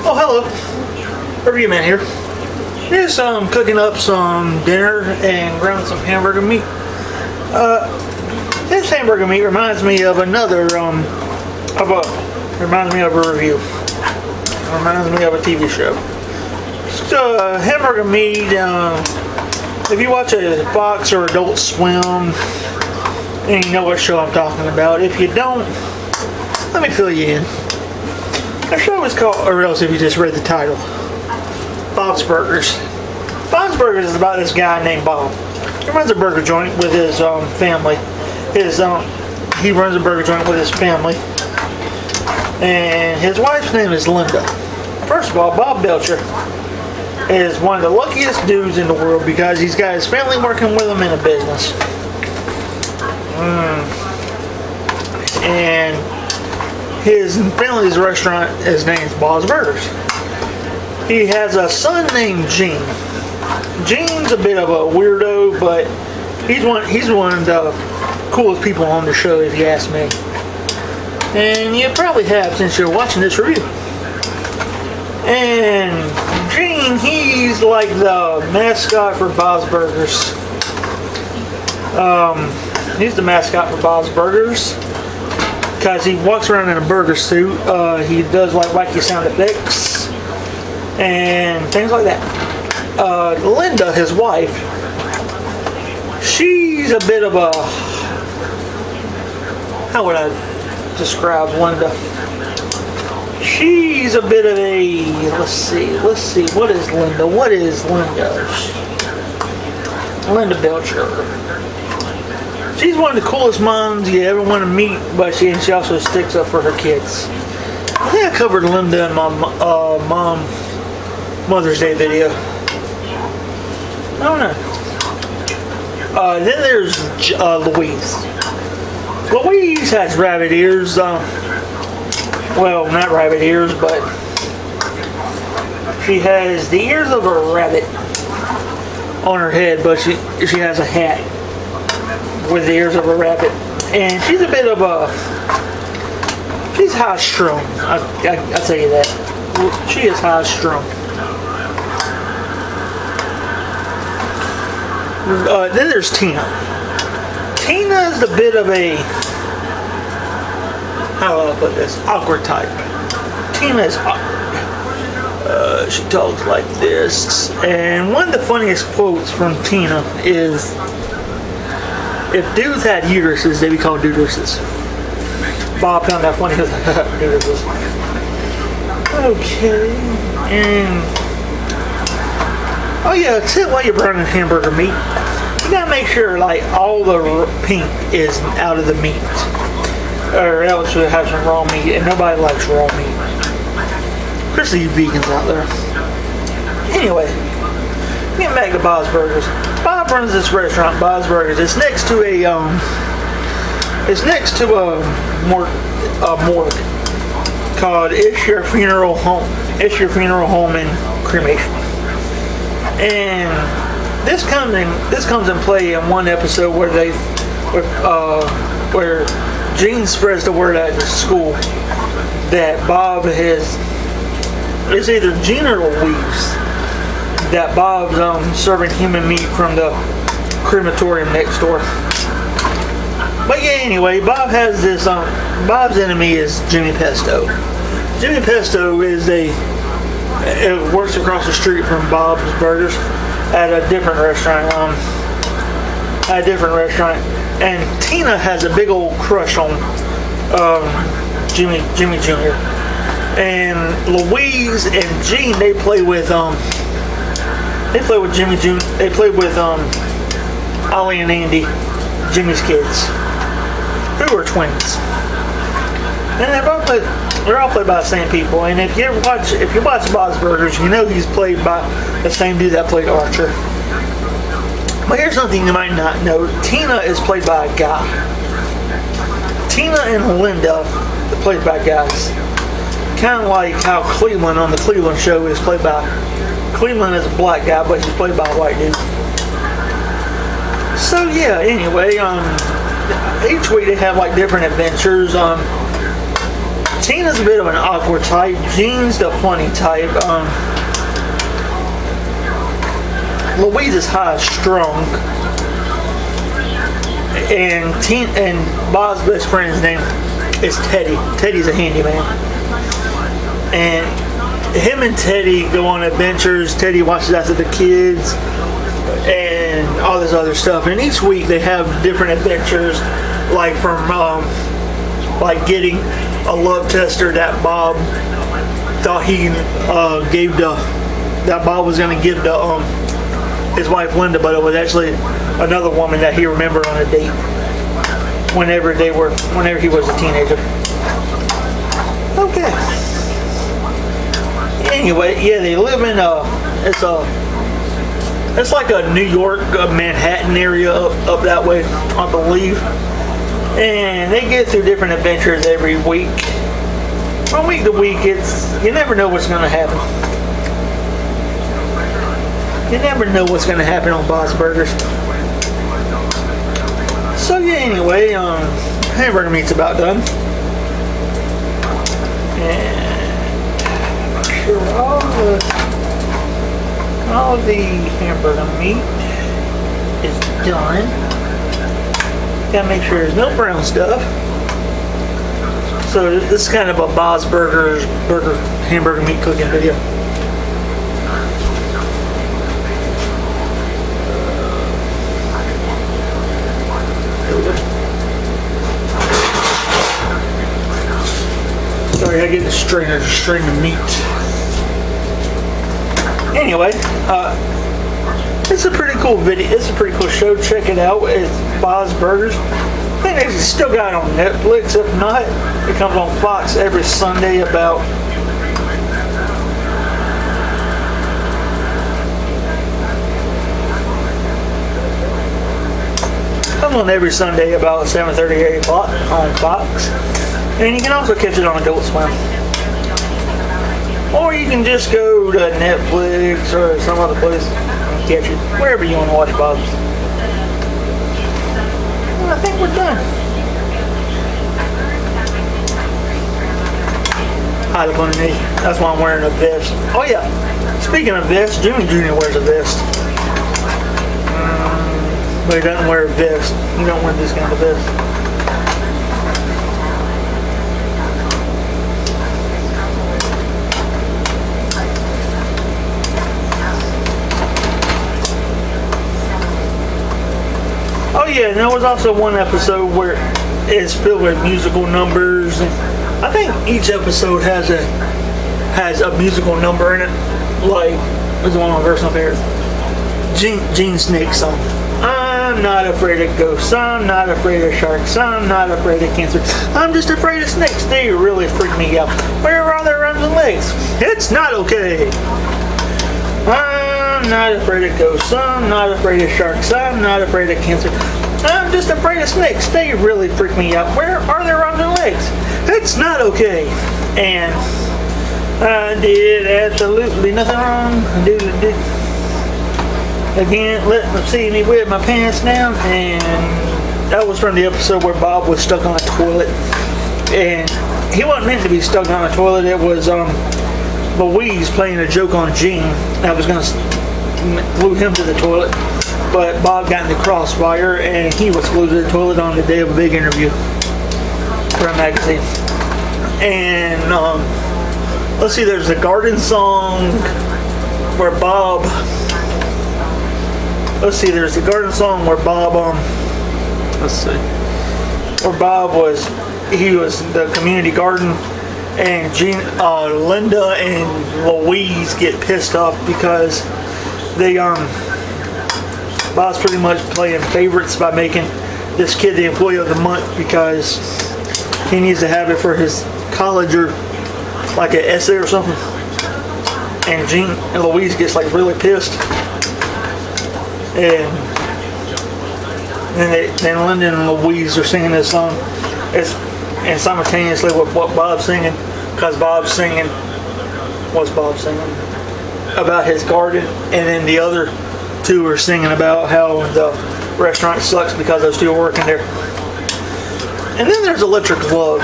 Oh, hello. Review man here. Just cooking up some dinner and grilling some hamburger meat. This hamburger meat reminds me of another reminds me of a review. Reminds me of a TV show. So, hamburger meat. If you watch a Fox or Adult Swim, and you know what show I'm talking about. If you don't, let me fill you in. The show is called, or else if you just read the title, Bob's Burgers. Bob's Burgers is about this guy named Bob. He runs a burger joint with his family. He runs a burger joint with his family, and his wife's name is Linda. First of all, Bob Belcher is one of the luckiest dudes in the world because he's got his family working with him in a business. And his family's restaurant, his name's Bob's Burgers. He has a son named Gene. Gene's a bit of a weirdo, but he's one of the coolest people on the show, if you ask me. And you probably have since you're watching this review. And Gene, he's like the mascot for Bob's Burgers. He's the mascot for Bob's Burgers because he walks around in a burger suit. He does like wacky sound effects and things like that. Linda, his wife, she's a bit of a, how would I describe Linda? She's a bit of a, let's see, what is Linda? Linda Belcher. She's one of the coolest moms you ever want to meet, but she also sticks up for her kids. I think I covered Linda in my Mother's Day video. I don't know. Then there's Louise. Louise has rabbit ears. Well, not rabbit ears, but she has the ears of a rabbit on her head, but she has a hat with the ears of a rabbit. And she's a bit of a, she's high strung. I'll tell you that. She is high strung. Then there's Tina. Tina's a bit of a, how do I put this, awkward type. Tina's she talks like this. And one of the funniest quotes from Tina is, if dudes had uteruses, they'd be called duderuses. Bob found that funny. Duderuses. Okay. And oh yeah, tip while you're burning hamburger meat, you gotta make sure like all the pink is out of the meat, or else you'll have some raw meat, and nobody likes raw meat, especially you vegans out there. Anyway, getting back to Bob's Burgers. Bob runs this restaurant, Bob's Burgers. It's next to a morgue called It's Your Funeral Home. It's Your Funeral Home and Cremation. And this comes in play in one episode where Gene spreads the word out to school that Bob has, it's either Gene or Louise, that Bob's serving human meat from the crematorium next door. But yeah, anyway, Bob has this, Bob's enemy is Jimmy Pesto. Jimmy Pesto is it works across the street from Bob's Burgers at a different restaurant. And Tina has a big old crush on Jimmy Jr. And Louise and Gene, they play with Jimmy Jr. They play with Ollie and Andy, Jimmy's kids, who are twins. And they're all played by the same people. And if you watch Bob's Burgers, you know he's played by the same dude that played Archer. But here's something you might not know. Tina is played by a guy. Tina and Linda are played by guys. Kind of like how Cleveland on the Cleveland show is played by, Cleveland is a black guy, but he's played by a white dude. So yeah, anyway, each week they have like different adventures. Tina's a bit of an awkward type. Jean's the funny type. Louise is high strung. And Bob's best friend's name is Teddy. Teddy's a handyman. And him and Teddy go on adventures. Teddy watches after the kids and all this other stuff. And each week they have different adventures, like from like getting a love tester that Bob thought he gave that Bob was going to give to his wife Linda, but it was actually another woman that he remembered on a date whenever he was a teenager. Okay. Anyway, yeah, they live in it's like a New York, Manhattan area up that way, I believe. And they get through different adventures every week. From week to week, you never know what's going to happen. You never know what's going to happen on Bob's Burgers. So yeah, anyway, hamburger meat's about done. And make sure all the hamburger meat is done. Gotta make sure there's no brown stuff. So this is kind of a Bob's Burgers hamburger meat cooking video. Sorry, I get the strainer to strain the meat. Anyway, it's a pretty cool video. It's a pretty cool show. Check it out. It's Bob's Burgers. I think they still got it on Netflix. If not, it comes on Fox every Sunday about every Sunday about 7:30, 8 o'clock on Fox. And you can also catch it on Adult Swim. Or you can just go to Netflix or some other place and catch it wherever you want to watch Bob's. Well, I think we're done. Hide up underneath. That's why I'm wearing a vest. Oh yeah, speaking of vests, Jimmy Jr. wears a vest. But he doesn't wear a vest. You don't wear this kind of vest. Oh yeah, and there was also one episode where it's filled with musical numbers, and I think each episode has a musical number in it. Like, there's one of my personal favorites, Gene Snake's song. I'm not afraid of ghosts, I'm not afraid of sharks, I'm not afraid of cancer, I'm just afraid of snakes, they really freak me out. Where are their arms and legs? It's not okay. I'm not afraid of ghosts, I'm not afraid of sharks, I'm not afraid of cancer, I'm just afraid of snakes, they really freak me out. Where are their arms and legs? It's not okay. And I did absolutely nothing wrong. I did. Again, let them see me with my pants down. And that was from the episode where Bob was stuck on a toilet. And he wasn't meant to be stuck on a toilet. It was Louise playing a joke on Gene that was going to glue him to the toilet. But Bob got in the crossfire and he was glued to the toilet on the day of a big interview for a magazine. And let's see, there's a garden song where Bob... Let's see, there's a garden song where Bob, where Bob was the community garden, and Linda and Louise get pissed off because they, Bob's pretty much playing favorites by making this kid the employee of the month because he needs to have it for his college or like an essay or something. And Gene and Louise gets like really pissed. And then Linda and Louise are singing this song. And simultaneously with what Bob's singing, because Bob's singing about his garden, and then the other two are singing about how the restaurant sucks because those two are working there. And then there's Electric Love.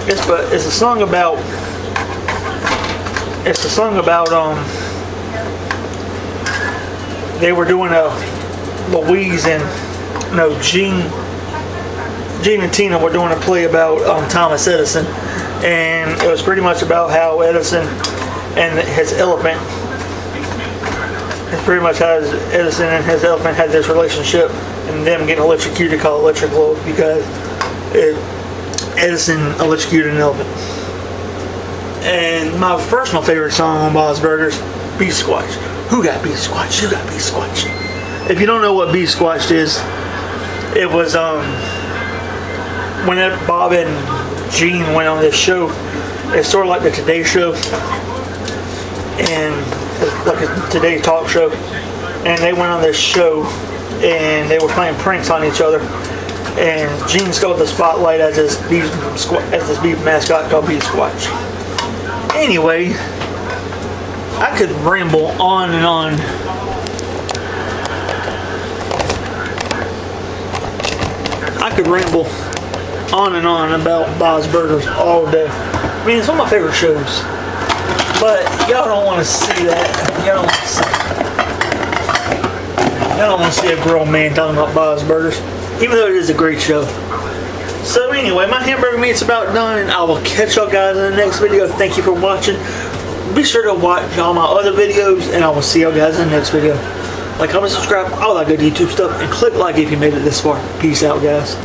It's a song about. It's a song about they were doing a Louise and no Gene and Tina were doing a play about Thomas Edison, and it was pretty much about how Edison and his elephant. It's pretty much how Edison and his elephant had this relationship, and them getting electrocuted, called electric love, because Edison electrocuted an elephant. And my personal favorite song on Bob's Burgers, Beef Squatch. Who got beef squatch? You got beef squatch. If you don't know what beef squatch is, it was when Bob and Gene went on this show. It's sort of like the Today Show, and like a Today Talk Show. And they went on this show, and they were playing pranks on each other. And Gene stole the spotlight as this beef mascot called Beef Squatch. Anyway, I could ramble on and on. I could ramble on and on about Bob's Burgers all day. I mean, it's one of my favorite shows. But y'all don't want to see that. Y'all don't want to see a grown man talking about Bob's Burgers, even though it is a great show. So anyway, my hamburger meat's about done. I will catch y'all guys in the next video. Thank you for watching. Be sure to watch all my other videos, and I will see y'all guys in the next video. Like, comment, subscribe, all that good YouTube stuff, and click like if you made it this far. Peace out, guys.